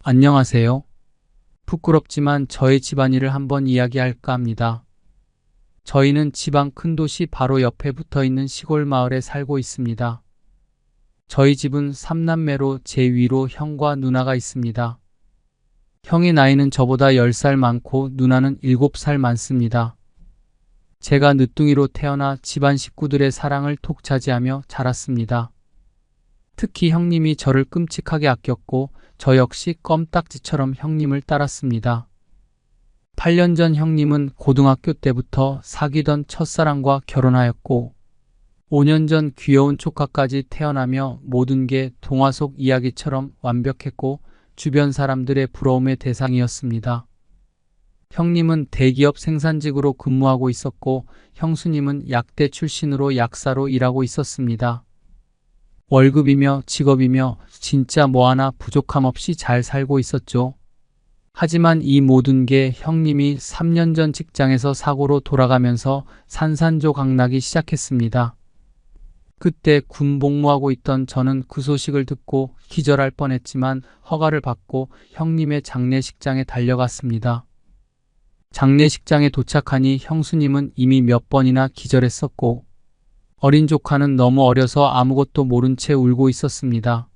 안녕하세요. 부끄럽지만 저의 집안일을 한번 이야기할까 합니다. 저희는 지방 큰 도시 바로 옆에 붙어 있는 시골 마을에 살고 있습니다. 저희 집은 3남매로 제 위로 형과 누나가 있습니다. 형의 나이는 저보다 10살 많고 누나는 7살 많습니다. 제가 늦둥이로 태어나 집안 식구들의 사랑을 톡 차지하며 자랐습니다. 특히 형님이 저를 끔찍하게 아꼈고 저 역시 껌딱지처럼 형님을 따랐습니다. 8년 전 형님은 고등학교 때부터 사귀던 첫사랑과 결혼하였고 5년 전 귀여운 조카까지 태어나며 모든 게 동화 속 이야기처럼 완벽했고 주변 사람들의 부러움의 대상이었습니다. 형님은 대기업 생산직으로 근무하고 있었고 형수님은 약대 출신으로 약사로 일하고 있었습니다. 월급이며 직업이며 진짜 뭐 하나 부족함 없이 잘 살고 있었죠. 하지만 이 모든 게 형님이 3년 전 직장에서 사고로 돌아가면서 산산조각나기 시작했습니다. 그때 군 복무하고 있던 저는 그 소식을 듣고 기절할 뻔했지만 허가를 받고 형님의 장례식장에 달려갔습니다. 장례식장에 도착하니 형수님은 이미 몇 번이나 기절했었고 어린 조카는 너무 어려서 아무것도 모른 채 울고 있었습니다.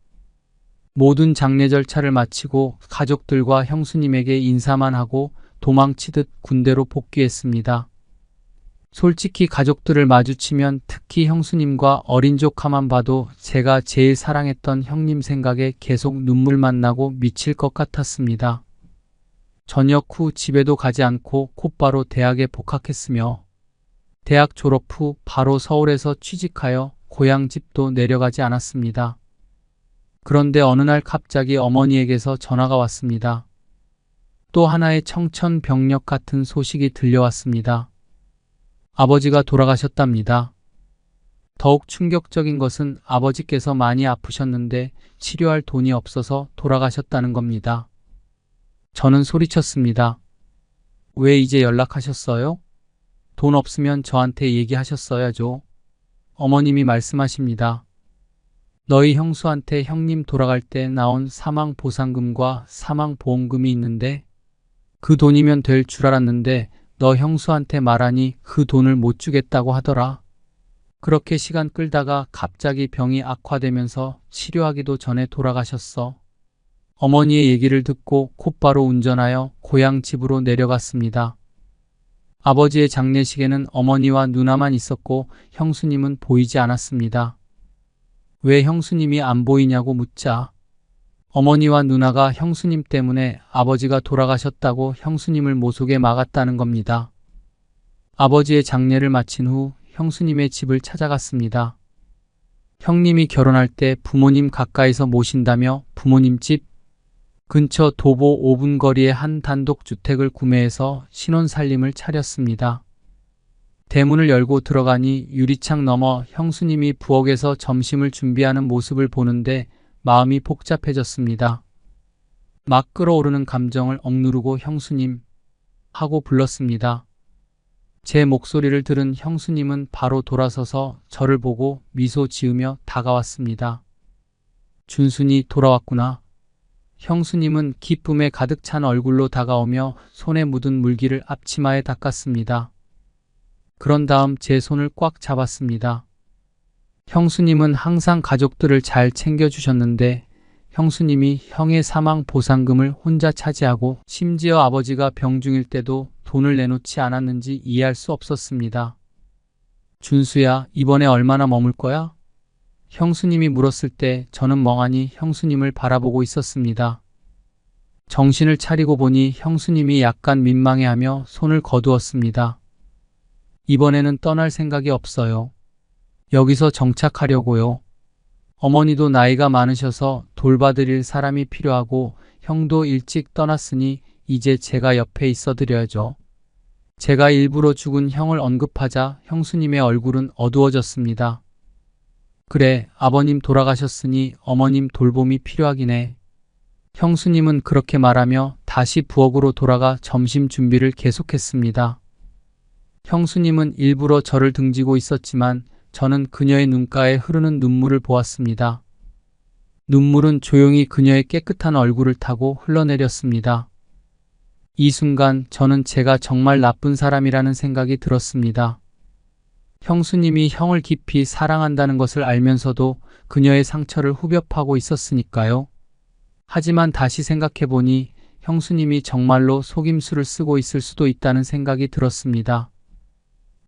모든 장례 절차를 마치고 가족들과 형수님에게 인사만 하고 도망치듯 군대로 복귀했습니다. 솔직히 가족들을 마주치면 특히 형수님과 어린 조카만 봐도 제가 제일 사랑했던 형님 생각에 계속 눈물만 나고 미칠 것 같았습니다. 전역 후 집에도 가지 않고 곧바로 대학에 복학했으며 대학 졸업 후 바로 서울에서 취직하여 고향 집도 내려가지 않았습니다. 그런데 어느 날 갑자기 어머니에게서 전화가 왔습니다. 또 하나의 청천벽력 같은 소식이 들려왔습니다. 아버지가 돌아가셨답니다. 더욱 충격적인 것은 아버지께서 많이 아프셨는데 치료할 돈이 없어서 돌아가셨다는 겁니다. 저는 소리쳤습니다. 왜 이제 연락하셨어요? 돈 없으면 저한테 얘기하셨어야죠. 어머님이 말씀하십니다. 너희 형수한테 형님 돌아갈 때 나온 사망보상금과 사망보험금이 있는데 그 돈이면 될 줄 알았는데 너 형수한테 말하니 그 돈을 못 주겠다고 하더라. 그렇게 시간 끌다가 갑자기 병이 악화되면서 치료하기도 전에 돌아가셨어. 어머니의 얘기를 듣고 곧바로 운전하여 고향 집으로 내려갔습니다. 아버지의 장례식에는 어머니와 누나만 있었고 형수님은 보이지 않았습니다. 왜 형수님이 안 보이냐고 묻자 어머니와 누나가 형수님 때문에 아버지가 돌아가셨다고 형수님을 모속에 막았다는 겁니다. 아버지의 장례를 마친 후 형수님의 집을 찾아갔습니다. 형님이 결혼할 때 부모님 가까이서 모신다며 부모님 집 근처 도보 5분 거리에 한 단독주택을 구매해서 신혼살림을 차렸습니다. 대문을 열고 들어가니 유리창 너머 형수님이 부엌에서 점심을 준비하는 모습을 보는데 마음이 복잡해졌습니다. 막 끓어오르는 감정을 억누르고 형수님 하고 불렀습니다. 제 목소리를 들은 형수님은 바로 돌아서서 저를 보고 미소 지으며 다가왔습니다. 준순이 돌아왔구나. 형수님은 기쁨에 가득 찬 얼굴로 다가오며 손에 묻은 물기를 앞치마에 닦았습니다. 그런 다음 제 손을 꽉 잡았습니다. 형수님은 항상 가족들을 잘 챙겨주셨는데 형수님이 형의 사망 보상금을 혼자 차지하고 심지어 아버지가 병중일 때도 돈을 내놓지 않았는지 이해할 수 없었습니다. 준수야, 이번에 얼마나 머물 거야? 형수님이 물었을 때 저는 멍하니 형수님을 바라보고 있었습니다. 정신을 차리고 보니 형수님이 약간 민망해하며 손을 거두었습니다. 이번에는 떠날 생각이 없어요. 여기서 정착하려고요. 어머니도 나이가 많으셔서 돌봐드릴 사람이 필요하고 형도 일찍 떠났으니 이제 제가 옆에 있어드려야죠. 제가 일부러 죽은 형을 언급하자 형수님의 얼굴은 어두워졌습니다. 그래, 아버님 돌아가셨으니 어머님 돌봄이 필요하긴 해. 형수님은 그렇게 말하며 다시 부엌으로 돌아가 점심 준비를 계속했습니다. 형수님은 일부러 저를 등지고 있었지만 저는 그녀의 눈가에 흐르는 눈물을 보았습니다. 눈물은 조용히 그녀의 깨끗한 얼굴을 타고 흘러내렸습니다. 이 순간 저는 제가 정말 나쁜 사람이라는 생각이 들었습니다. 형수님이 형을 깊이 사랑한다는 것을 알면서도 그녀의 상처를 후벼 파고 있었으니까요. 하지만 다시 생각해보니 형수님이 정말로 속임수를 쓰고 있을 수도 있다는 생각이 들었습니다.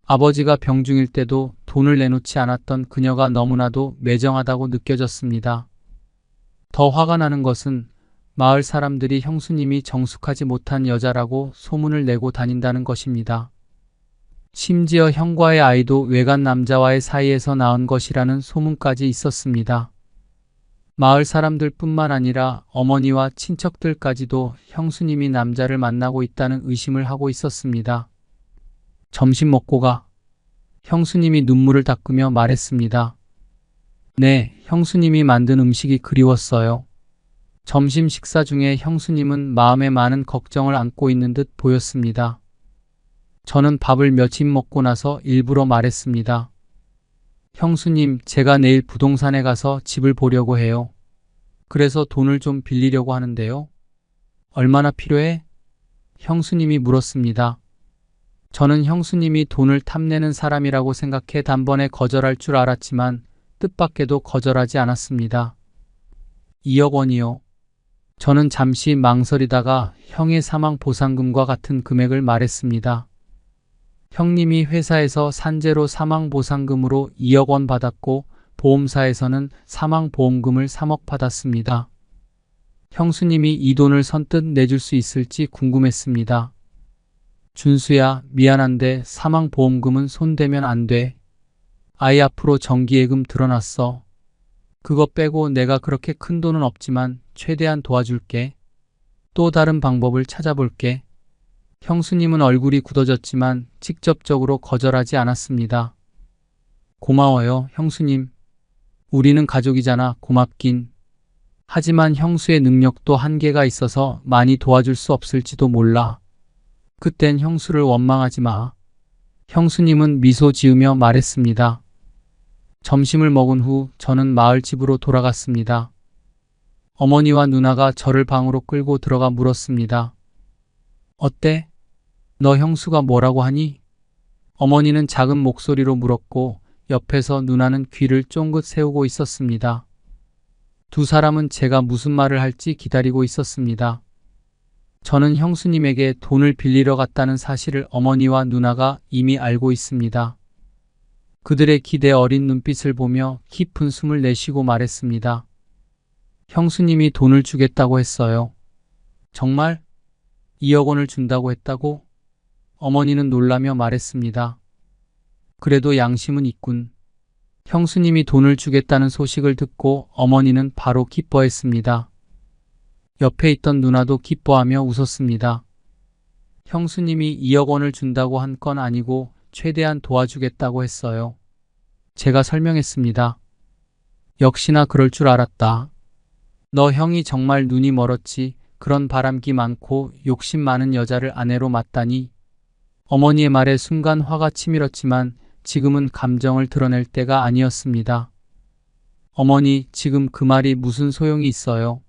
아버지가 병중일 때도 돈을 내놓지 않았던 그녀가 너무나도 매정하다고 느껴졌습니다. 더 화가 나는 것은 마을 사람들이 형수님이 정숙하지 못한 여자라고 소문을 내고 다닌다는 것입니다. 심지어 형과의 아이도 외간 남자와의 사이에서 낳은 것이라는 소문까지 있었습니다. 마을 사람들뿐만 아니라 어머니와 친척들까지도 형수님이 남자를 만나고 있다는 의심을 하고 있었습니다. 점심 먹고 가. 형수님이 눈물을 닦으며 말했습니다. 네, 형수님이 만든 음식이 그리웠어요. 점심 식사 중에 형수님은 마음에 많은 걱정을 안고 있는 듯 보였습니다. 저는 밥을 몇 입 먹고 나서 일부러 말했습니다. 형수님, 제가 내일 부동산에 가서 집을 보려고 해요. 그래서 돈을 좀 빌리려고 하는데요. 얼마나 필요해? 형수님이 물었습니다. 저는 형수님이 돈을 탐내는 사람이라고 생각해 단번에 거절할 줄 알았지만 뜻밖에도 거절하지 않았습니다. 2억 원이요. 저는 잠시 망설이다가 형의 사망 보상금과 같은 금액을 말했습니다. 형님이 회사에서 산재로 사망 보상금으로 2억 원 받았고 보험사에서는 사망 보험금을 3억 받았습니다. 형수님이 이 돈을 선뜻 내줄 수 있을지 궁금했습니다. 준수야, 미안한데 사망 보험금은 손대면 안 돼. 아이 앞으로 정기예금 들어놨어. 그거 빼고 내가 그렇게 큰 돈은 없지만 최대한 도와줄게. 또 다른 방법을 찾아볼게. 형수님은 얼굴이 굳어졌지만 직접적으로 거절하지 않았습니다. 고마워요, 형수님. 우리는 가족이잖아, 고맙긴. 하지만 형수의 능력도 한계가 있어서 많이 도와줄 수 없을지도 몰라. 그땐 형수를 원망하지 마. 형수님은 미소 지으며 말했습니다. 점심을 먹은 후 저는 마을 집으로 돌아갔습니다. 어머니와 누나가 저를 방으로 끌고 들어가 물었습니다. 어때? 너 형수가 뭐라고 하니? 어머니는 작은 목소리로 물었고 옆에서 누나는 귀를 쫑긋 세우고 있었습니다. 두 사람은 제가 무슨 말을 할지 기다리고 있었습니다. 저는 형수님에게 돈을 빌리러 갔다는 사실을 어머니와 누나가 이미 알고 있습니다. 그들의 기대 어린 눈빛을 보며 깊은 숨을 내쉬고 말했습니다. 형수님이 돈을 주겠다고 했어요. 정말? 2억 원을 준다고 했다고? 어머니는 놀라며 말했습니다. 그래도 양심은 있군. 형수님이 돈을 주겠다는 소식을 듣고 어머니는 바로 기뻐했습니다. 옆에 있던 누나도 기뻐하며 웃었습니다. 형수님이 2억 원을 준다고 한 건 아니고 최대한 도와주겠다고 했어요. 제가 설명했습니다. 역시나 그럴 줄 알았다. 너 형이 정말 눈이 멀었지. 그런 바람기 많고 욕심 많은 여자를 아내로 맞다니. 어머니의 말에 순간 화가 치밀었지만 지금은 감정을 드러낼 때가 아니었습니다. 어머니, 지금 그 말이 무슨 소용이 있어요?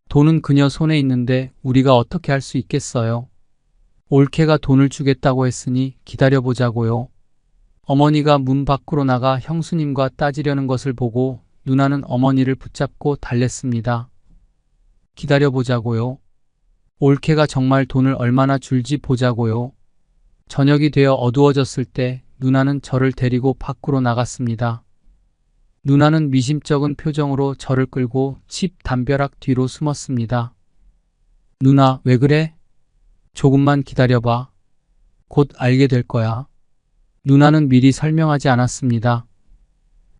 돈은 그녀 손에 있는데 우리가 어떻게 할 수 있겠어요? 올케가 돈을 주겠다고 했으니 기다려보자고요. 어머니가 문 밖으로 나가 형수님과 따지려는 것을 보고 누나는 어머니를 붙잡고 달랬습니다. 기다려보자고요. 올케가 정말 돈을 얼마나 줄지 보자고요. 저녁이 되어 어두워졌을 때 누나는 저를 데리고 밖으로 나갔습니다. 누나는 미심쩍은 표정으로 저를 끌고 집 담벼락 뒤로 숨었습니다. 누나, 왜 그래? 조금만 기다려봐. 곧 알게 될 거야. 누나는 미리 설명하지 않았습니다.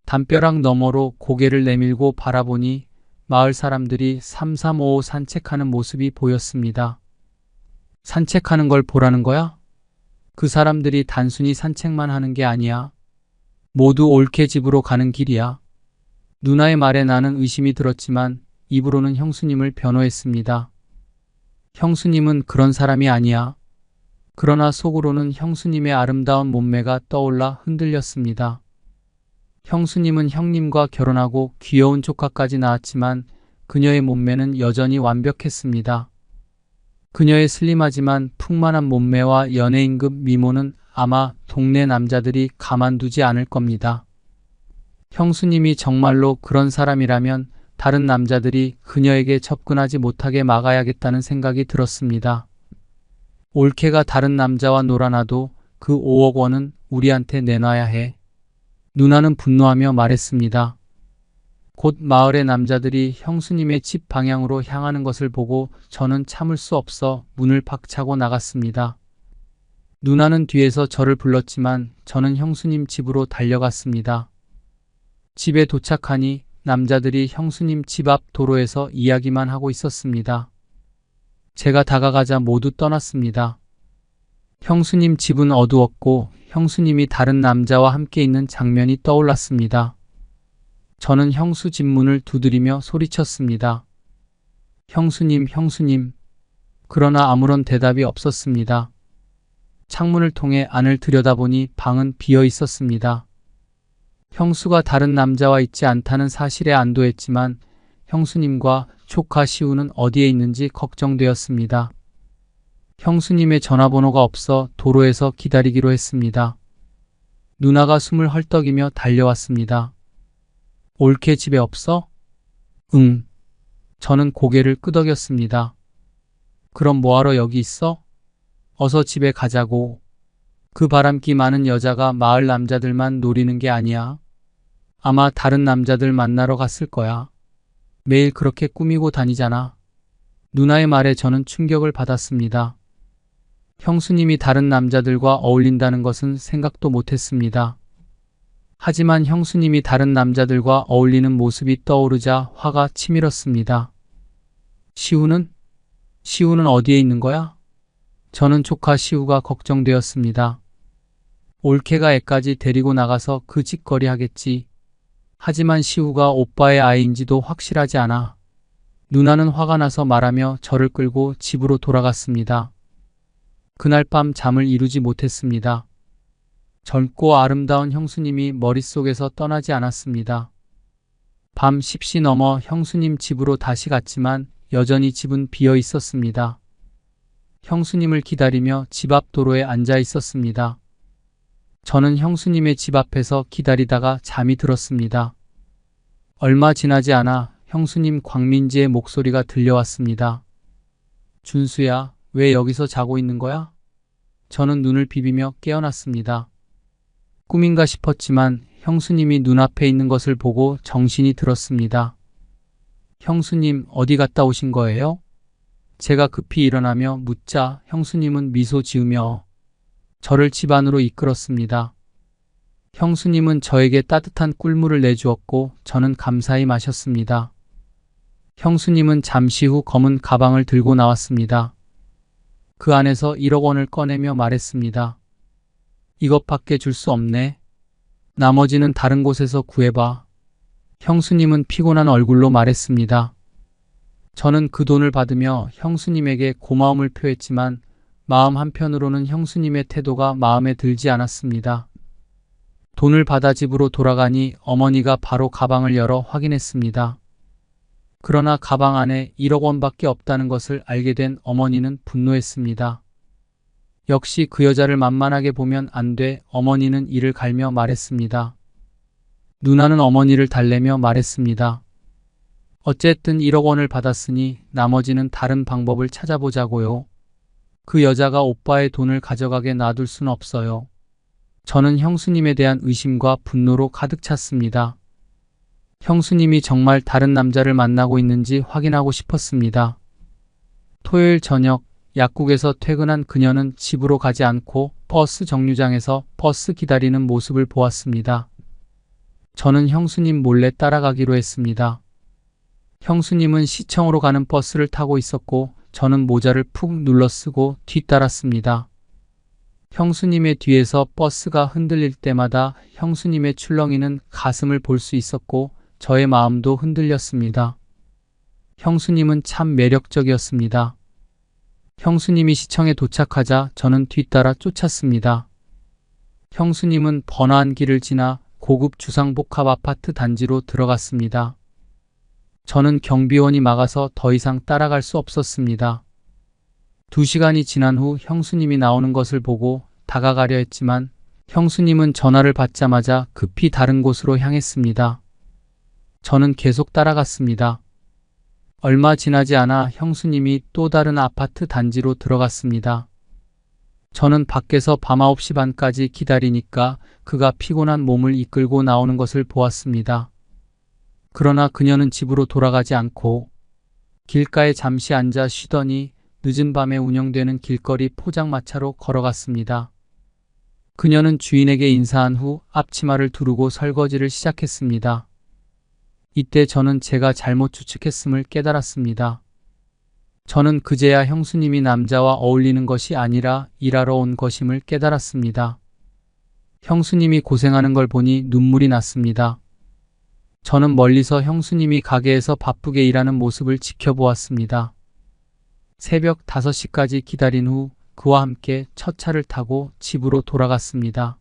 담벼락 너머로 고개를 내밀고 바라보니 마을 사람들이 3355 산책하는 모습이 보였습니다. 산책하는 걸 보라는 거야? 그 사람들이 단순히 산책만 하는 게 아니야. 모두 올케 집으로 가는 길이야. 누나의 말에 나는 의심이 들었지만 입으로는 형수님을 변호했습니다. 형수님은 그런 사람이 아니야. 그러나 속으로는 형수님의 아름다운 몸매가 떠올라 흔들렸습니다. 형수님은 형님과 결혼하고 귀여운 조카까지 낳았지만 그녀의 몸매는 여전히 완벽했습니다. 그녀의 슬림하지만 풍만한 몸매와 연예인급 미모는 아마 동네 남자들이 가만두지 않을 겁니다. 형수님이 정말로 그런 사람이라면 다른 남자들이 그녀에게 접근하지 못하게 막아야겠다는 생각이 들었습니다. 올케가 다른 남자와 놀아나도 그 5억 원은 우리한테 내놔야 해. 누나는 분노하며 말했습니다. 곧 마을의 남자들이 형수님의 집 방향으로 향하는 것을 보고 저는 참을 수 없어 문을 박차고 나갔습니다. 누나는 뒤에서 저를 불렀지만 저는 형수님 집으로 달려갔습니다. 집에 도착하니 남자들이 형수님 집 앞 도로에서 이야기만 하고 있었습니다. 제가 다가가자 모두 떠났습니다. 형수님 집은 어두웠고 형수님이 다른 남자와 함께 있는 장면이 떠올랐습니다. 저는 형수 집 문을 두드리며 소리쳤습니다. 형수님, 형수님. 그러나 아무런 대답이 없었습니다. 창문을 통해 안을 들여다보니 방은 비어 있었습니다. 형수가 다른 남자와 있지 않다는 사실에 안도했지만 형수님과 조카 시우는 어디에 있는지 걱정되었습니다. 형수님의 전화번호가 없어 도로에서 기다리기로 했습니다. 누나가 숨을 헐떡이며 달려왔습니다. 올케 집에 없어? 응. 저는 고개를 끄덕였습니다. 그럼 뭐하러 여기 있어? 어서 집에 가자고. 그 바람기 많은 여자가 마을 남자들만 노리는 게 아니야. 아마 다른 남자들 만나러 갔을 거야. 매일 그렇게 꾸미고 다니잖아. 누나의 말에 저는 충격을 받았습니다. 형수님이 다른 남자들과 어울린다는 것은 생각도 못했습니다. 하지만 형수님이 다른 남자들과 어울리는 모습이 떠오르자 화가 치밀었습니다. 시우는 어디에 있는 거야? 저는 조카 시우가 걱정되었습니다. 올케가 애까지 데리고 나가서 그 짓거리 하겠지. 하지만 시우가 오빠의 아이인지도 확실하지 않아. 누나는 화가 나서 말하며 저를 끌고 집으로 돌아갔습니다. 그날 밤 잠을 이루지 못했습니다. 젊고 아름다운 형수님이 머릿속에서 떠나지 않았습니다. 밤 10시 넘어 형수님 집으로 다시 갔지만 여전히 집은 비어 있었습니다. 형수님을 기다리며 집 앞 도로에 앉아 있었습니다. 저는 형수님의 집 앞에서 기다리다가 잠이 들었습니다. 얼마 지나지 않아 형수님 광민지의 목소리가 들려왔습니다. 준수야, 왜 여기서 자고 있는 거야? 저는 눈을 비비며 깨어났습니다. 꿈인가 싶었지만 형수님이 눈앞에 있는 것을 보고 정신이 들었습니다. 형수님, 어디 갔다 오신 거예요? 제가 급히 일어나며 묻자 형수님은 미소 지으며 저를 집 안으로 이끌었습니다. 형수님은 저에게 따뜻한 꿀물을 내주었고 저는 감사히 마셨습니다. 형수님은 잠시 후 검은 가방을 들고 나왔습니다. 그 안에서 1억 원을 꺼내며 말했습니다. 이것밖에 줄 수 없네. 나머지는 다른 곳에서 구해봐. 형수님은 피곤한 얼굴로 말했습니다. 저는 그 돈을 받으며 형수님에게 고마움을 표했지만 마음 한편으로는 형수님의 태도가 마음에 들지 않았습니다. 돈을 받아 집으로 돌아가니 어머니가 바로 가방을 열어 확인했습니다. 그러나 가방 안에 1억 원밖에 없다는 것을 알게 된 어머니는 분노했습니다. 역시 그 여자를 만만하게 보면 안 돼. 어머니는 이를 갈며 말했습니다. 누나는 어머니를 달래며 말했습니다. 어쨌든 1억 원을 받았으니 나머지는 다른 방법을 찾아보자고요. 그 여자가 오빠의 돈을 가져가게 놔둘 순 없어요. 저는 형수님에 대한 의심과 분노로 가득 찼습니다. 형수님이 정말 다른 남자를 만나고 있는지 확인하고 싶었습니다. 토요일 저녁 약국에서 퇴근한 그녀는 집으로 가지 않고 버스 정류장에서 버스 기다리는 모습을 보았습니다. 저는 형수님 몰래 따라가기로 했습니다. 형수님은 시청으로 가는 버스를 타고 있었고 저는 모자를 푹 눌러 쓰고 뒤따랐습니다. 형수님의 뒤에서 버스가 흔들릴 때마다 형수님의 출렁이는 가슴을 볼 수 있었고 저의 마음도 흔들렸습니다. 형수님은 참 매력적이었습니다. 형수님이 시청에 도착하자 저는 뒤따라 쫓았습니다. 형수님은 번화한 길을 지나 고급 주상복합 아파트 단지로 들어갔습니다. 저는 경비원이 막아서 더 이상 따라갈 수 없었습니다. 2시간이 지난 후 형수님이 나오는 것을 보고 다가가려 했지만 형수님은 전화를 받자마자 급히 다른 곳으로 향했습니다. 저는 계속 따라갔습니다. 얼마 지나지 않아 형수님이 또 다른 아파트 단지로 들어갔습니다. 저는 밖에서 밤 9시 반까지 기다리니까 그가 피곤한 몸을 이끌고 나오는 것을 보았습니다. 그러나 그녀는 집으로 돌아가지 않고 길가에 잠시 앉아 쉬더니 늦은 밤에 운영되는 길거리 포장마차로 걸어갔습니다. 그녀는 주인에게 인사한 후 앞치마를 두르고 설거지를 시작했습니다. 이때 저는 제가 잘못 추측했음을 깨달았습니다. 저는 그제야 형수님이 남자와 어울리는 것이 아니라 일하러 온 것임을 깨달았습니다. 형수님이 고생하는 걸 보니 눈물이 났습니다. 저는 멀리서 형수님이 가게에서 바쁘게 일하는 모습을 지켜보았습니다. 새벽 5시까지 기다린 후 그와 함께 첫 차를 타고 집으로 돌아갔습니다.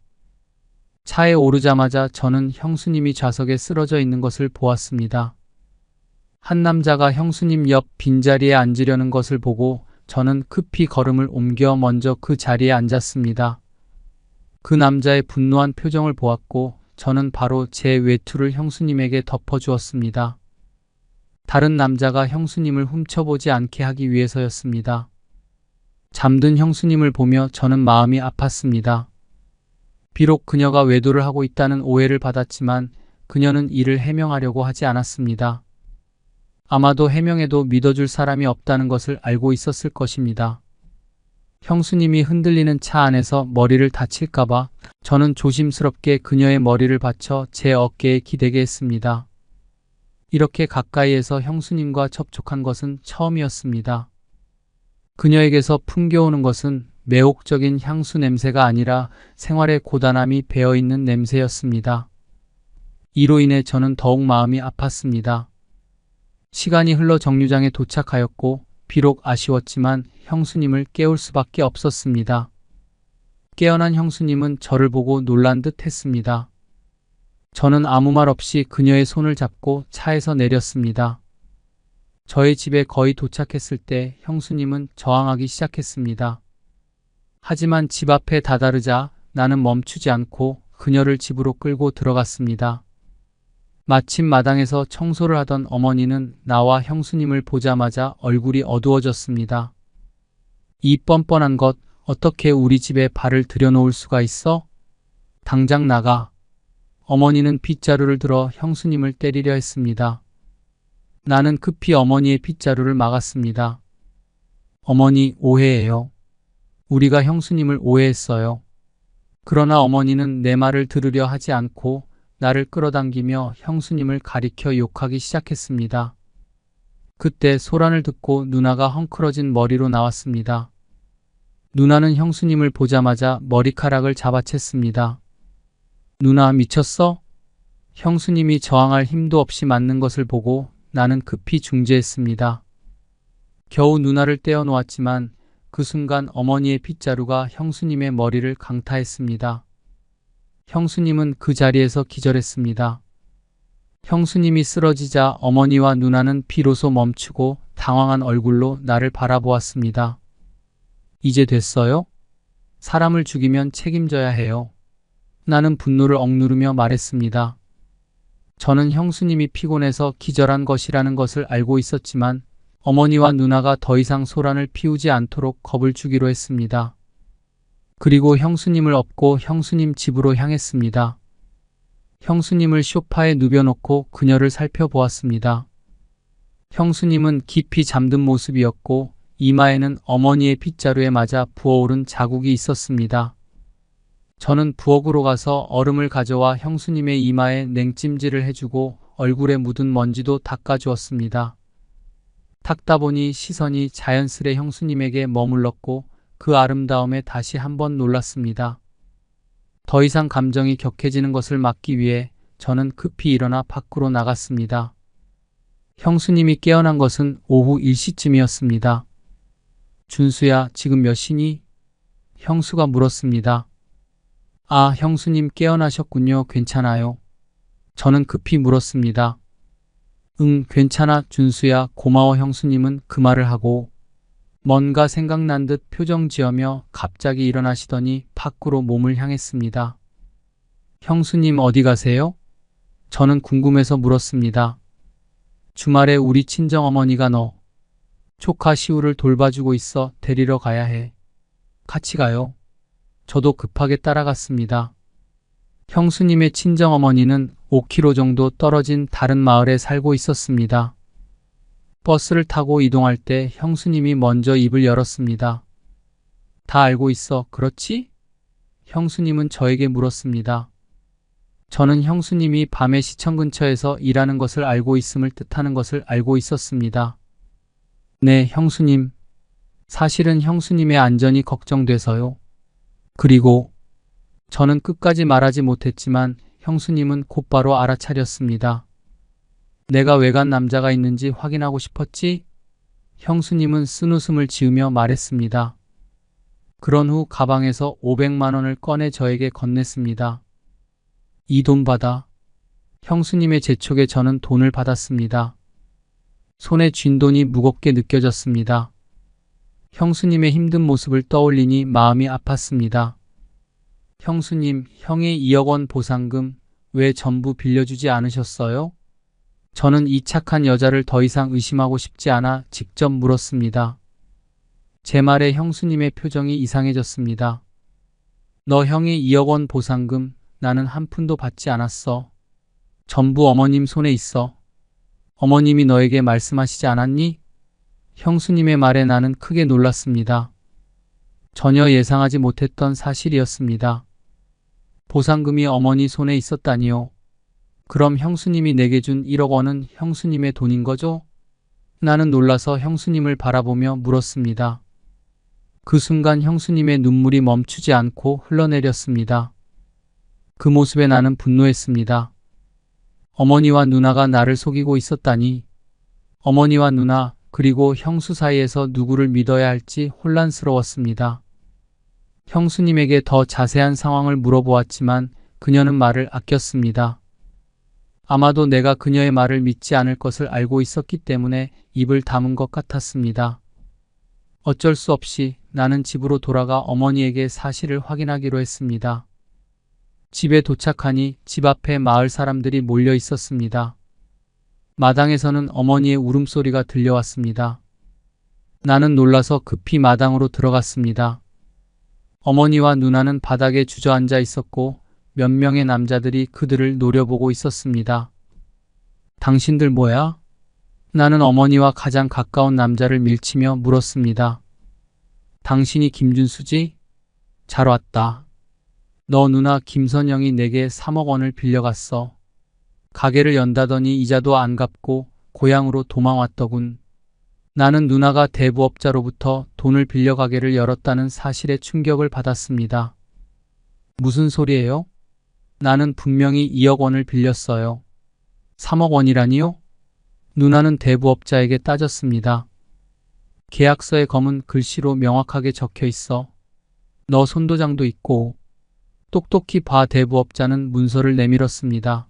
차에 오르자마자 저는 형수님이 좌석에 쓰러져 있는 것을 보았습니다. 한 남자가 형수님 옆 빈자리에 앉으려는 것을 보고 저는 급히 걸음을 옮겨 먼저 그 자리에 앉았습니다. 그 남자의 분노한 표정을 보았고 저는 바로 제 외투를 형수님에게 덮어주었습니다. 다른 남자가 형수님을 훔쳐보지 않게 하기 위해서였습니다. 잠든 형수님을 보며 저는 마음이 아팠습니다. 비록 그녀가 외도를 하고 있다는 오해를 받았지만 그녀는 이를 해명하려고 하지 않았습니다. 아마도 해명해도 믿어줄 사람이 없다는 것을 알고 있었을 것입니다. 형수님이 흔들리는 차 안에서 머리를 다칠까봐 저는 조심스럽게 그녀의 머리를 받쳐 제 어깨에 기대게 했습니다. 이렇게 가까이에서 형수님과 접촉한 것은 처음이었습니다. 그녀에게서 풍겨오는 것은 매혹적인 향수 냄새가 아니라 생활의 고단함이 배어있는 냄새였습니다. 이로 인해 저는 더욱 마음이 아팠습니다. 시간이 흘러 정류장에 도착하였고 비록 아쉬웠지만 형수님을 깨울 수밖에 없었습니다. 깨어난 형수님은 저를 보고 놀란 듯 했습니다. 저는 아무 말 없이 그녀의 손을 잡고 차에서 내렸습니다. 저의 집에 거의 도착했을 때 형수님은 저항하기 시작했습니다. 하지만 집 앞에 다다르자 나는 멈추지 않고 그녀를 집으로 끌고 들어갔습니다. 마침 마당에서 청소를 하던 어머니는 나와 형수님을 보자마자 얼굴이 어두워졌습니다. 이 뻔뻔한 것, 어떻게 우리 집에 발을 들여놓을 수가 있어? 당장 나가. 어머니는 빗자루를 들어 형수님을 때리려 했습니다. 나는 급히 어머니의 빗자루를 막았습니다. 어머니, 오해예요. 우리가 형수님을 오해했어요. 그러나 어머니는 내 말을 들으려 하지 않고 나를 끌어당기며 형수님을 가리켜 욕하기 시작했습니다. 그때 소란을 듣고 누나가 헝클어진 머리로 나왔습니다. 누나는 형수님을 보자마자 머리카락을 잡아챘습니다. 누나 미쳤어? 형수님이 저항할 힘도 없이 맞는 것을 보고 나는 급히 중재했습니다. 겨우 누나를 떼어놓았지만 그 순간 어머니의 빗자루가 형수님의 머리를 강타했습니다. 형수님은 그 자리에서 기절했습니다. 형수님이 쓰러지자 어머니와 누나는 비로소 멈추고 당황한 얼굴로 나를 바라보았습니다. 이제 됐어요? 사람을 죽이면 책임져야 해요. 나는 분노를 억누르며 말했습니다. 저는 형수님이 피곤해서 기절한 것이라는 것을 알고 있었지만 어머니와 누나가 더 이상 소란을 피우지 않도록 겁을 주기로 했습니다. 그리고 형수님을 업고 형수님 집으로 향했습니다. 형수님을 소파에 누벼놓고 그녀를 살펴보았습니다. 형수님은 깊이 잠든 모습이었고 이마에는 어머니의 빗자루에 맞아 부어오른 자국이 있었습니다. 저는 부엌으로 가서 얼음을 가져와 형수님의 이마에 냉찜질을 해주고 얼굴에 묻은 먼지도 닦아주었습니다. 닦다 보니 시선이 자연스레 형수님에게 머물렀고 그 아름다움에 다시 한번 놀랐습니다. 더 이상 감정이 격해지는 것을 막기 위해 저는 급히 일어나 밖으로 나갔습니다. 형수님이 깨어난 것은 오후 1시쯤이었습니다. 준수야, 지금 몇 시니? 형수가 물었습니다. 아, 형수님 깨어나셨군요. 괜찮아요. 저는 급히 물었습니다. 응, 괜찮아, 준수야. 고마워. 형수님은 그 말을 하고 뭔가 생각난 듯 표정 지으며 갑자기 일어나시더니 밖으로 몸을 향했습니다. 형수님 어디 가세요? 저는 궁금해서 물었습니다. 주말에 우리 친정어머니가 너 조카 시우를 돌봐주고 있어. 데리러 가야 해. 같이 가요. 저도 급하게 따라갔습니다. 형수님의 친정어머니는 5km 정도 떨어진 다른 마을에 살고 있었습니다. 버스를 타고 이동할 때 형수님이 먼저 입을 열었습니다. 다 알고 있어, 그렇지? 형수님은 저에게 물었습니다. 저는 형수님이 밤에 시청 근처에서 일하는 것을 알고 있음을 뜻하는 것을 알고 있었습니다. 네, 형수님. 사실은 형수님의 안전이 걱정돼서요. 그리고 저는 끝까지 말하지 못했지만 형수님은 곧바로 알아차렸습니다. 내가 외간 남자가 있는지 확인하고 싶었지? 형수님은 쓴웃음을 지으며 말했습니다. 그런 후 가방에서 500만 원을 꺼내 저에게 건넸습니다. 이 돈 받아. 형수님의 재촉에 저는 돈을 받았습니다. 손에 쥔 돈이 무겁게 느껴졌습니다. 형수님의 힘든 모습을 떠올리니 마음이 아팠습니다. 형수님, 형의 2억 원 보상금 왜 전부 빌려주지 않으셨어요? 저는 이 착한 여자를 더 이상 의심하고 싶지 않아 직접 물었습니다. 제 말에 형수님의 표정이 이상해졌습니다. 너 형의 2억 원 보상금 나는 한 푼도 받지 않았어. 전부 어머님 손에 있어. 어머님이 너에게 말씀하시지 않았니? 형수님의 말에 나는 크게 놀랐습니다. 전혀 예상하지 못했던 사실이었습니다. 보상금이 어머니 손에 있었다니요. 그럼 형수님이 내게 준 1억 원은 형수님의 돈인 거죠? 나는 놀라서 형수님을 바라보며 물었습니다. 그 순간 형수님의 눈물이 멈추지 않고 흘러내렸습니다. 그 모습에 나는 분노했습니다. 어머니와 누나가 나를 속이고 있었다니. 어머니와 누나 그리고 형수 사이에서 누구를 믿어야 할지 혼란스러웠습니다. 형수님에게 더 자세한 상황을 물어보았지만 그녀는 말을 아꼈습니다. 아마도 내가 그녀의 말을 믿지 않을 것을 알고 있었기 때문에 입을 다문 것 같았습니다. 어쩔 수 없이 나는 집으로 돌아가 어머니에게 사실을 확인하기로 했습니다. 집에 도착하니 집 앞에 마을 사람들이 몰려 있었습니다. 마당에서는 어머니의 울음소리가 들려왔습니다. 나는 놀라서 급히 마당으로 들어갔습니다. 어머니와 누나는 바닥에 주저앉아 있었고 몇 명의 남자들이 그들을 노려보고 있었습니다. 당신들 뭐야? 나는 어머니와 가장 가까운 남자를 밀치며 물었습니다. 당신이 김준수지? 잘 왔다. 너 누나 김선영이 내게 3억 원을 빌려갔어. 가게를 연다더니 이자도 안 갚고 고향으로 도망왔더군. 나는 누나가 대부업자로부터 돈을 빌려 가게를 열었다는 사실에 충격을 받았습니다. 무슨 소리예요? 나는 분명히 2억 원을 빌렸어요. 3억 원이라니요? 누나는 대부업자에게 따졌습니다. 계약서에 검은 글씨로 명확하게 적혀 있어. 너 손도장도 있고. 똑똑히 봐. 대부업자는 문서를 내밀었습니다.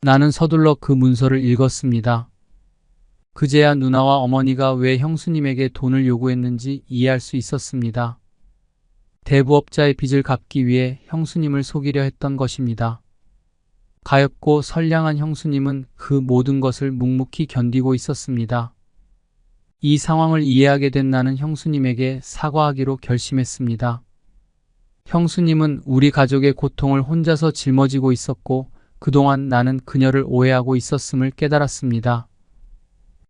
나는 서둘러 그 문서를 읽었습니다. 그제야 누나와 어머니가 왜 형수님에게 돈을 요구했는지 이해할 수 있었습니다. 대부업자의 빚을 갚기 위해 형수님을 속이려 했던 것입니다. 가엾고 선량한 형수님은 그 모든 것을 묵묵히 견디고 있었습니다. 이 상황을 이해하게 된 나는 형수님에게 사과하기로 결심했습니다. 형수님은 우리 가족의 고통을 혼자서 짊어지고 있었고 그동안 나는 그녀를 오해하고 있었음을 깨달았습니다.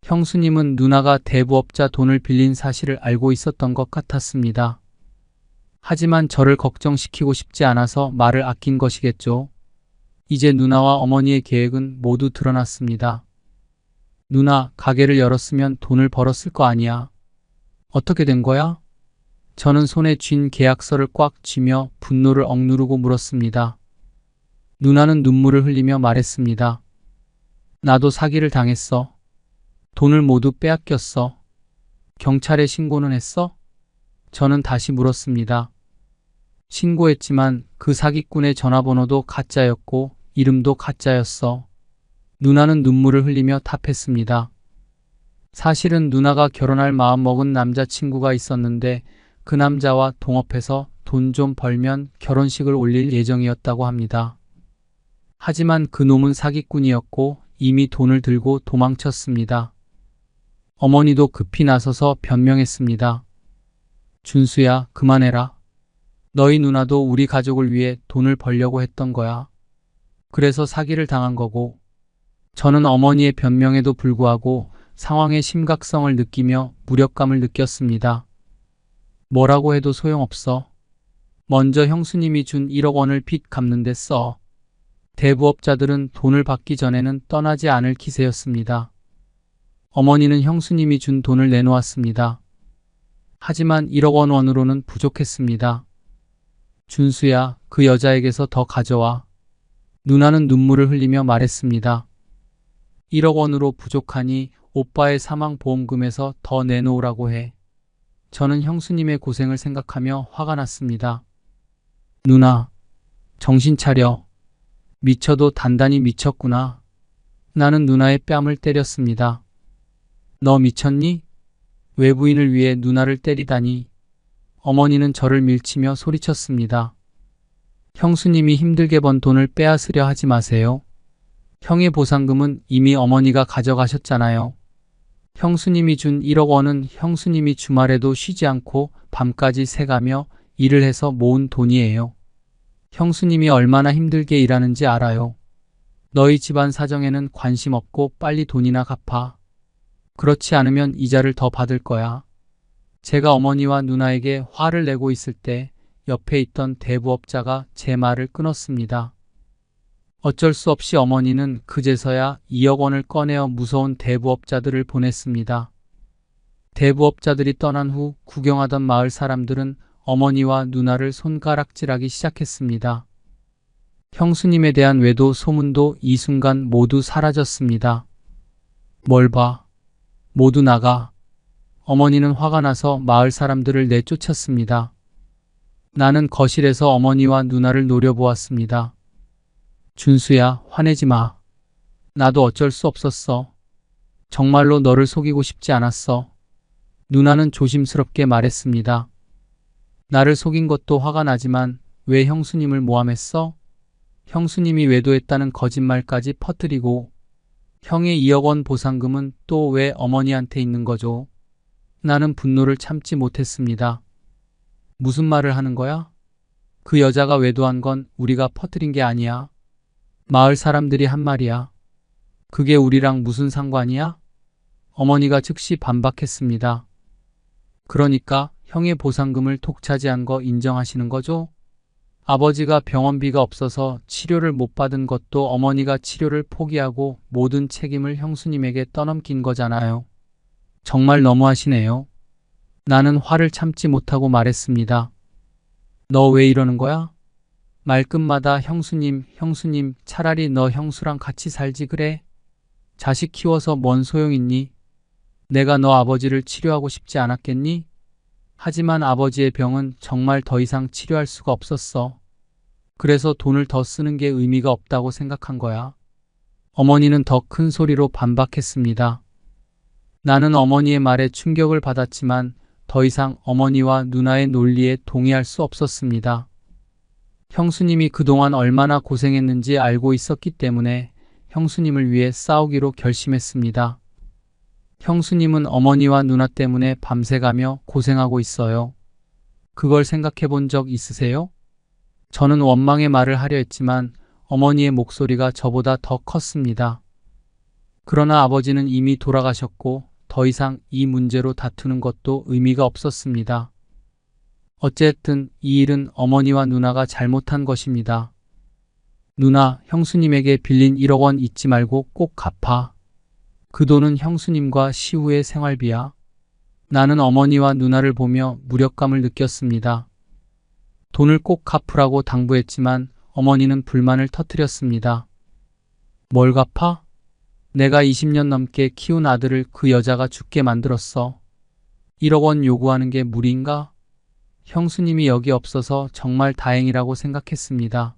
형수님은 누나가 대부업자 돈을 빌린 사실을 알고 있었던 것 같았습니다. 하지만 저를 걱정시키고 싶지 않아서 말을 아낀 것이겠죠. 이제 누나와 어머니의 계획은 모두 드러났습니다. 누나, 가게를 열었으면 돈을 벌었을 거 아니야. 어떻게 된 거야? 저는 손에 쥔 계약서를 꽉 쥐며 분노를 억누르고 물었습니다. 누나는 눈물을 흘리며 말했습니다. 나도 사기를 당했어. 돈을 모두 빼앗겼어. 경찰에 신고는 했어? 저는 다시 물었습니다. 신고했지만 그 사기꾼의 전화번호도 가짜였고 이름도 가짜였어. 누나는 눈물을 흘리며 답했습니다. 사실은 누나가 결혼할 마음먹은 남자친구가 있었는데 그 남자와 동업해서 돈 좀 벌면 결혼식을 올릴 예정이었다고 합니다. 하지만 그 놈은 사기꾼이었고 이미 돈을 들고 도망쳤습니다. 어머니도 급히 나서서 변명했습니다. 준수야, 그만해라. 너희 누나도 우리 가족을 위해 돈을 벌려고 했던 거야. 그래서 사기를 당한 거고. 저는 어머니의 변명에도 불구하고 상황의 심각성을 느끼며 무력감을 느꼈습니다. 뭐라고 해도 소용없어. 먼저 형수님이 준 1억 원을 빚 갚는 데 써. 대부업자들은 돈을 받기 전에는 떠나지 않을 기세였습니다. 어머니는 형수님이 준 돈을 내놓았습니다. 하지만 1억 원으로는 부족했습니다. 준수야, 그 여자에게서 더 가져와. 누나는 눈물을 흘리며 말했습니다. 1억 원으로 부족하니 오빠의 사망보험금에서 더 내놓으라고 해. 저는 형수님의 고생을 생각하며 화가 났습니다. 누나, 정신 차려. 미쳐도 단단히 미쳤구나. 나는 누나의 뺨을 때렸습니다. 너 미쳤니? 외부인을 위해 누나를 때리다니. 어머니는 저를 밀치며 소리쳤습니다. 형수님이 힘들게 번 돈을 빼앗으려 하지 마세요. 형의 보상금은 이미 어머니가 가져가셨잖아요. 형수님이 준 1억 원은 형수님이 주말에도 쉬지 않고 밤까지 새가며 일을 해서 모은 돈이에요. 형수님이 얼마나 힘들게 일하는지 알아요. 너희 집안 사정에는 관심 없고 빨리 돈이나 갚아. 그렇지 않으면 이자를 더 받을 거야. 제가 어머니와 누나에게 화를 내고 있을 때 옆에 있던 대부업자가 제 말을 끊었습니다. 어쩔 수 없이 어머니는 그제서야 2억 원을 꺼내어 무서운 대부업자들을 보냈습니다. 대부업자들이 떠난 후 구경하던 마을 사람들은 어머니와 누나를 손가락질하기 시작했습니다. 형수님에 대한 외도 소문도 이 순간 모두 사라졌습니다. 뭘 봐. 모두 나가. 어머니는 화가 나서 마을 사람들을 내쫓았습니다. 나는 거실에서 어머니와 누나를 노려보았습니다. 준수야, 화내지 마. 나도 어쩔 수 없었어. 정말로 너를 속이고 싶지 않았어. 누나는 조심스럽게 말했습니다. 나를 속인 것도 화가 나지만 왜 형수님을 모함했어? 형수님이 외도했다는 거짓말까지 퍼뜨리고 형의 2억 원 보상금은 또 왜 어머니한테 있는 거죠? 나는 분노를 참지 못했습니다. 무슨 말을 하는 거야? 그 여자가 외도한 건 우리가 퍼뜨린 게 아니야. 마을 사람들이 한 말이야. 그게 우리랑 무슨 상관이야? 어머니가 즉시 반박했습니다. 그러니까 형의 보상금을 독차지한 거 인정하시는 거죠? 아버지가 병원비가 없어서 치료를 못 받은 것도 어머니가 치료를 포기하고 모든 책임을 형수님에게 떠넘긴 거잖아요. 정말 너무하시네요. 나는 화를 참지 못하고 말했습니다. 너 왜 이러는 거야? 말끝마다 형수님, 형수님, 차라리 너 형수랑 같이 살지 그래? 자식 키워서 뭔 소용 있니? 내가 너 아버지를 치료하고 싶지 않았겠니? 하지만 아버지의 병은 정말 더 이상 치료할 수가 없었어. 그래서 돈을 더 쓰는 게 의미가 없다고 생각한 거야. 어머니는 더 큰 소리로 반박했습니다. 나는 어머니의 말에 충격을 받았지만 더 이상 어머니와 누나의 논리에 동의할 수 없었습니다. 형수님이 그동안 얼마나 고생했는지 알고 있었기 때문에 형수님을 위해 싸우기로 결심했습니다. 형수님은 어머니와 누나 때문에 밤새가며 고생하고 있어요. 그걸 생각해 본 적 있으세요? 저는 원망의 말을 하려 했지만 어머니의 목소리가 저보다 더 컸습니다. 그러나 아버지는 이미 돌아가셨고 더 이상 이 문제로 다투는 것도 의미가 없었습니다. 어쨌든 이 일은 어머니와 누나가 잘못한 것입니다. 누나, 형수님에게 빌린 1억 원 잊지 말고 꼭 갚아. 그 돈은 형수님과 시후의 생활비야. 나는 어머니와 누나를 보며 무력감을 느꼈습니다. 돈을 꼭 갚으라고 당부했지만 어머니는 불만을 터뜨렸습니다. 뭘 갚아? 내가 20년 넘게 키운 아들을 그 여자가 죽게 만들었어. 1억 원 요구하는 게 무리인가? 형수님이 여기 없어서 정말 다행이라고 생각했습니다.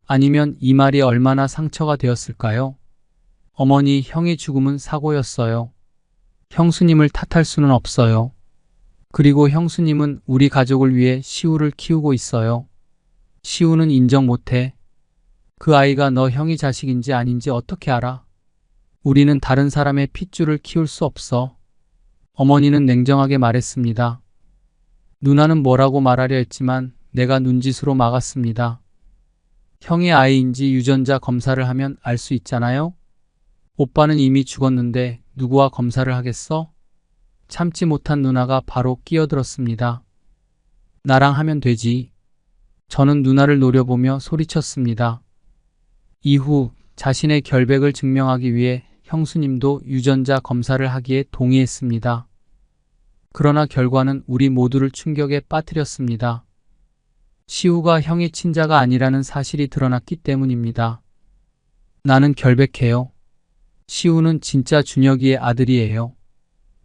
아니면 이 말이 얼마나 상처가 되었을까요? 어머니, 형의 죽음은 사고였어요. 형수님을 탓할 수는 없어요. 그리고 형수님은 우리 가족을 위해 시우를 키우고 있어요. 시우는 인정 못해. 그 아이가 너 형이 자식인지 아닌지 어떻게 알아? 우리는 다른 사람의 핏줄을 키울 수 없어. 어머니는 냉정하게 말했습니다. 누나는 뭐라고 말하려 했지만 내가 눈짓으로 막았습니다. 형의 아이인지 유전자 검사를 하면 알 수 있잖아요? 오빠는 이미 죽었는데 누구와 검사를 하겠어? 참지 못한 누나가 바로 끼어들었습니다. 나랑 하면 되지. 저는 누나를 노려보며 소리쳤습니다. 이후 자신의 결백을 증명하기 위해 형수님도 유전자 검사를 하기에 동의했습니다. 그러나 결과는 우리 모두를 충격에 빠뜨렸습니다. 시우가 형의 친자가 아니라는 사실이 드러났기 때문입니다. 나는 결백해요. 시우는 진짜 준혁이의 아들이에요.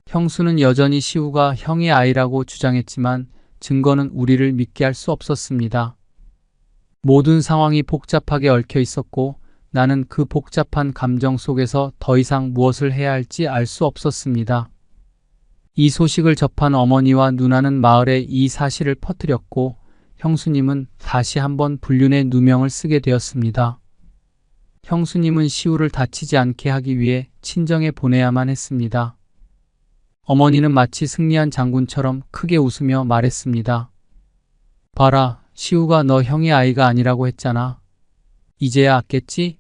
형수는 여전히 시우가 형의 아이라고 주장했지만 증거는 우리를 믿게 할 수 없었습니다. 모든 상황이 복잡하게 얽혀 있었고 나는 그 복잡한 감정 속에서 더 이상 무엇을 해야 할지 알 수 없었습니다. 이 소식을 접한 어머니와 누나는 마을에 이 사실을 퍼뜨렸고 형수님은 다시 한번 불륜의 누명을 쓰게 되었습니다. 형수님은 시우를 다치지 않게 하기 위해 친정에 보내야만 했습니다. 어머니는 마치 승리한 장군처럼 크게 웃으며 말했습니다. 봐라, 시우가 너 형의 아이가 아니라고 했잖아. 이제야 알겠지?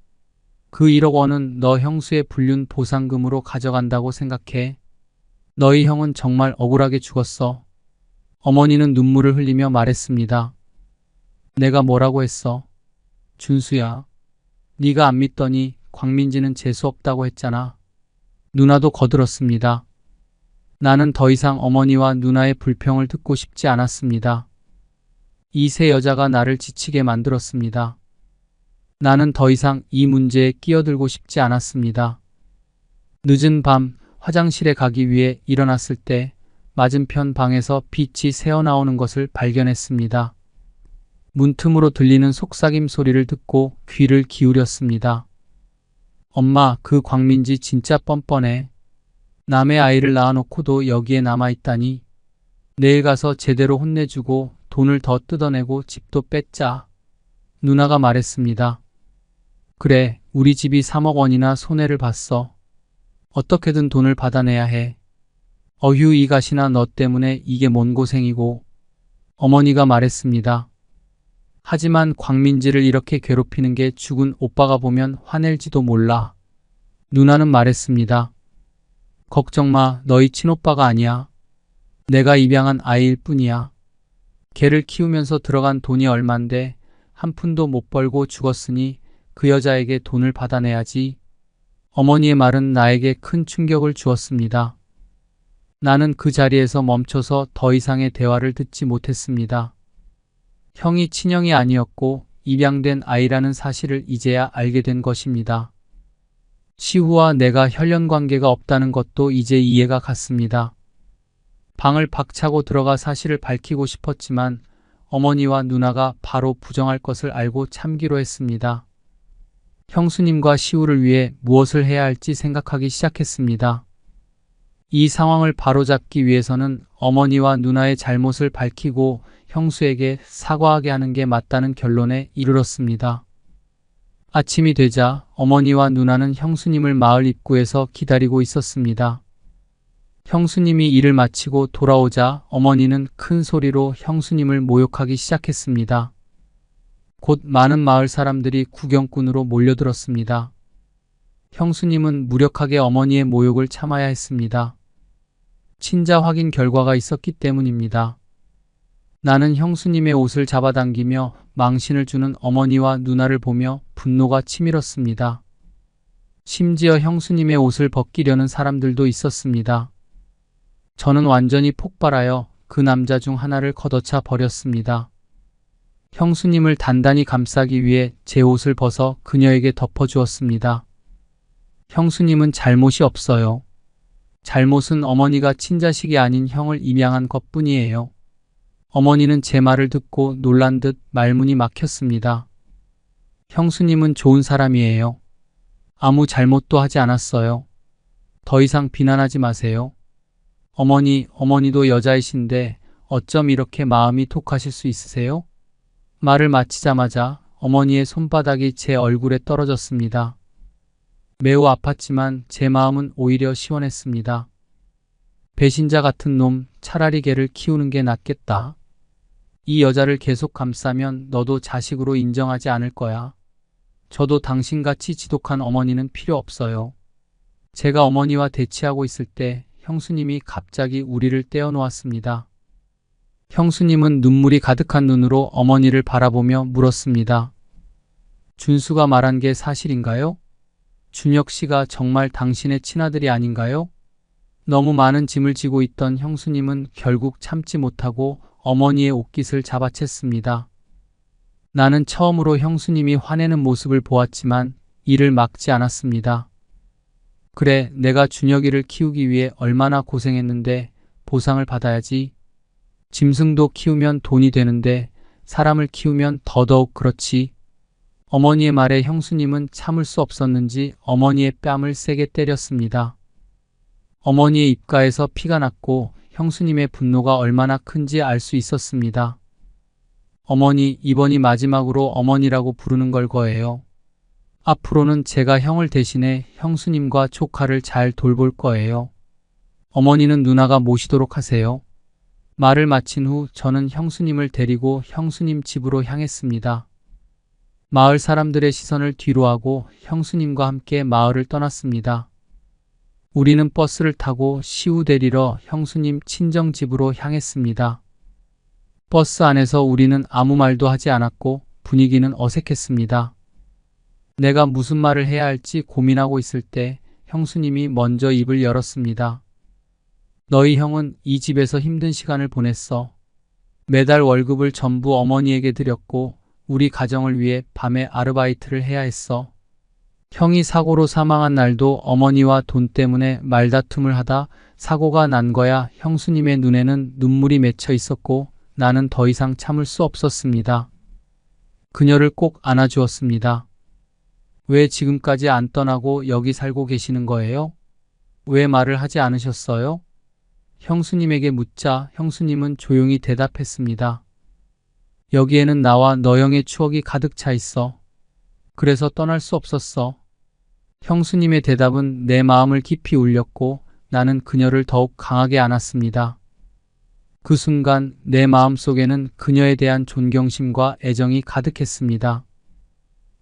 그 1억 원은 너 형수의 불륜 보상금으로 가져간다고 생각해. 너희 형은 정말 억울하게 죽었어. 어머니는 눈물을 흘리며 말했습니다. 내가 뭐라고 했어? 준수야. 네가 안 믿더니 광민지는 재수없다고 했잖아. 누나도 거들었습니다. 나는 더 이상 어머니와 누나의 불평을 듣고 싶지 않았습니다. 이 세 여자가 나를 지치게 만들었습니다. 나는 더 이상 이 문제에 끼어들고 싶지 않았습니다. 늦은 밤 화장실에 가기 위해 일어났을 때 맞은편 방에서 빛이 새어나오는 것을 발견했습니다. 문틈으로 들리는 속삭임 소리를 듣고 귀를 기울였습니다. 엄마, 그 광민지 진짜 뻔뻔해. 남의 아이를 낳아놓고도 여기에 남아있다니. 내일 가서 제대로 혼내주고 돈을 더 뜯어내고 집도 뺏자. 누나가 말했습니다. 그래, 우리 집이 3억 원이나 손해를 봤어. 어떻게든 돈을 받아내야 해. 어휴, 이 가시나 너 때문에 이게 뭔 고생이고. 어머니가 말했습니다. 하지만 광민지를 이렇게 괴롭히는 게 죽은 오빠가 보면 화낼지도 몰라. 누나는 말했습니다. 걱정 마, 너희 친오빠가 아니야. 내가 입양한 아이일 뿐이야. 걔를 키우면서 들어간 돈이 얼만데 한 푼도 못 벌고 죽었으니 그 여자에게 돈을 받아내야지. 어머니의 말은 나에게 큰 충격을 주었습니다. 나는 그 자리에서 멈춰서 더 이상의 대화를 듣지 못했습니다. 형이 친형이 아니었고 입양된 아이라는 사실을 이제야 알게 된 것입니다. 시우와 내가 혈연 관계가 없다는 것도 이제 이해가 갔습니다. 방을 박차고 들어가 사실을 밝히고 싶었지만 어머니와 누나가 바로 부정할 것을 알고 참기로 했습니다. 형수님과 시우를 위해 무엇을 해야 할지 생각하기 시작했습니다. 이 상황을 바로잡기 위해서는 어머니와 누나의 잘못을 밝히고 형수에게 사과하게 하는 게 맞다는 결론에 이르렀습니다. 아침이 되자 어머니와 누나는 형수님을 마을 입구에서 기다리고 있었습니다. 형수님이 일을 마치고 돌아오자 어머니는 큰 소리로 형수님을 모욕하기 시작했습니다. 곧 많은 마을 사람들이 구경꾼으로 몰려들었습니다. 형수님은 무력하게 어머니의 모욕을 참아야 했습니다. 친자 확인 결과가 있었기 때문입니다. 나는 형수님의 옷을 잡아당기며 망신을 주는 어머니와 누나를 보며 분노가 치밀었습니다. 심지어 형수님의 옷을 벗기려는 사람들도 있었습니다. 저는 완전히 폭발하여 그 남자 중 하나를 걷어차 버렸습니다. 형수님을 단단히 감싸기 위해 제 옷을 벗어 그녀에게 덮어주었습니다. 형수님은 잘못이 없어요. 잘못은 어머니가 친자식이 아닌 형을 입양한 것뿐이에요. 어머니는 제 말을 듣고 놀란 듯 말문이 막혔습니다. 형수님은 좋은 사람이에요. 아무 잘못도 하지 않았어요. 더 이상 비난하지 마세요. 어머니도 여자이신데 어쩜 이렇게 마음이 독하실 수 있으세요? 말을 마치자마자 어머니의 손바닥이 제 얼굴에 떨어졌습니다. 매우 아팠지만 제 마음은 오히려 시원했습니다. 배신자 같은 놈, 차라리 걔를 키우는 게 낫겠다. 이 여자를 계속 감싸면 너도 자식으로 인정하지 않을 거야. 저도 당신같이 지독한 어머니는 필요 없어요. 제가 어머니와 대치하고 있을 때 형수님이 갑자기 우리를 떼어놓았습니다. 형수님은 눈물이 가득한 눈으로 어머니를 바라보며 물었습니다. 준수가 말한 게 사실인가요? 준혁 씨가 정말 당신의 친아들이 아닌가요? 너무 많은 짐을 지고 있던 형수님은 결국 참지 못하고 어머니의 옷깃을 잡아챘습니다. 나는 처음으로 형수님이 화내는 모습을 보았지만 이를 막지 않았습니다. 그래, 내가 준혁이를 키우기 위해 얼마나 고생했는데 보상을 받아야지. 짐승도 키우면 돈이 되는데 사람을 키우면 더더욱 그렇지. 어머니의 말에 형수님은 참을 수 없었는지 어머니의 뺨을 세게 때렸습니다. 어머니의 입가에서 피가 났고 형수님의 분노가 얼마나 큰지 알 수 있었습니다. 어머니, 이번이 마지막으로 어머니라고 부르는 걸 거예요. 앞으로는 제가 형을 대신해 형수님과 조카를 잘 돌볼 거예요. 어머니는 누나가 모시도록 하세요. 말을 마친 후 저는 형수님을 데리고 형수님 집으로 향했습니다. 마을 사람들의 시선을 뒤로하고 형수님과 함께 마을을 떠났습니다. 우리는 버스를 타고 시우 데리러 형수님 친정집으로 향했습니다. 버스 안에서 우리는 아무 말도 하지 않았고 분위기는 어색했습니다. 내가 무슨 말을 해야 할지 고민하고 있을 때 형수님이 먼저 입을 열었습니다. 너희 형은 이 집에서 힘든 시간을 보냈어. 매달 월급을 전부 어머니에게 드렸고 우리 가정을 위해 밤에 아르바이트를 해야 했어. 형이 사고로 사망한 날도 어머니와 돈 때문에 말다툼을 하다 사고가 난 거야. 형수님의 눈에는 눈물이 맺혀 있었고 나는 더 이상 참을 수 없었습니다. 그녀를 꼭 안아주었습니다. 왜 지금까지 안 떠나고 여기 살고 계시는 거예요? 왜 말을 하지 않으셨어요? 형수님에게 묻자 형수님은 조용히 대답했습니다. 여기에는 나와 너 형의 추억이 가득 차 있어. 그래서 떠날 수 없었어. 형수님의 대답은 내 마음을 깊이 울렸고 나는 그녀를 더욱 강하게 안았습니다. 그 순간 내 마음속에는 그녀에 대한 존경심과 애정이 가득했습니다.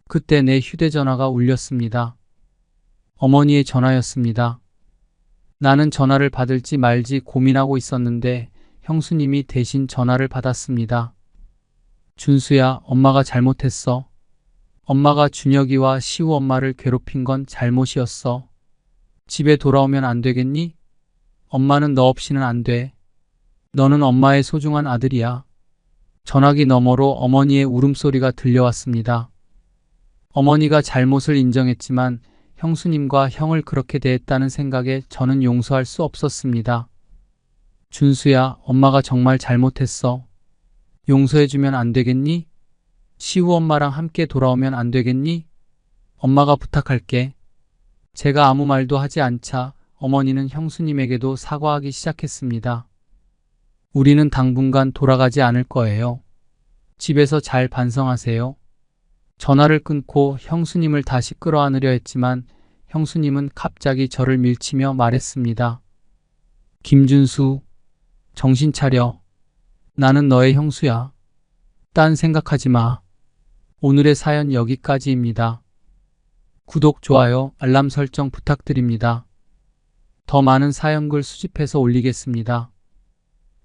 그때 내 휴대전화가 울렸습니다. 어머니의 전화였습니다. 나는 전화를 받을지 말지 고민하고 있었는데 형수님이 대신 전화를 받았습니다. 준수야, 엄마가 잘못했어. 엄마가 준혁이와 시우 엄마를 괴롭힌 건 잘못이었어. 집에 돌아오면 안 되겠니? 엄마는 너 없이는 안 돼. 너는 엄마의 소중한 아들이야. 전화기 너머로 어머니의 울음소리가 들려왔습니다. 어머니가 잘못을 인정했지만 형수님과 형을 그렇게 대했다는 생각에 저는 용서할 수 없었습니다. 준수야, 엄마가 정말 잘못했어. 용서해주면 안 되겠니? 시우 엄마랑 함께 돌아오면 안 되겠니? 엄마가 부탁할게. 제가 아무 말도 하지 않자 어머니는 형수님에게도 사과하기 시작했습니다. 우리는 당분간 돌아가지 않을 거예요. 집에서 잘 반성하세요. 전화를 끊고 형수님을 다시 끌어안으려 했지만 형수님은 갑자기 저를 밀치며 말했습니다. 김준수, 정신 차려. 나는 너의 형수야. 딴 생각하지 마. 오늘의 사연 여기까지입니다. 구독, 좋아요, 알람 설정 부탁드립니다. 더 많은 사연글 수집해서 올리겠습니다.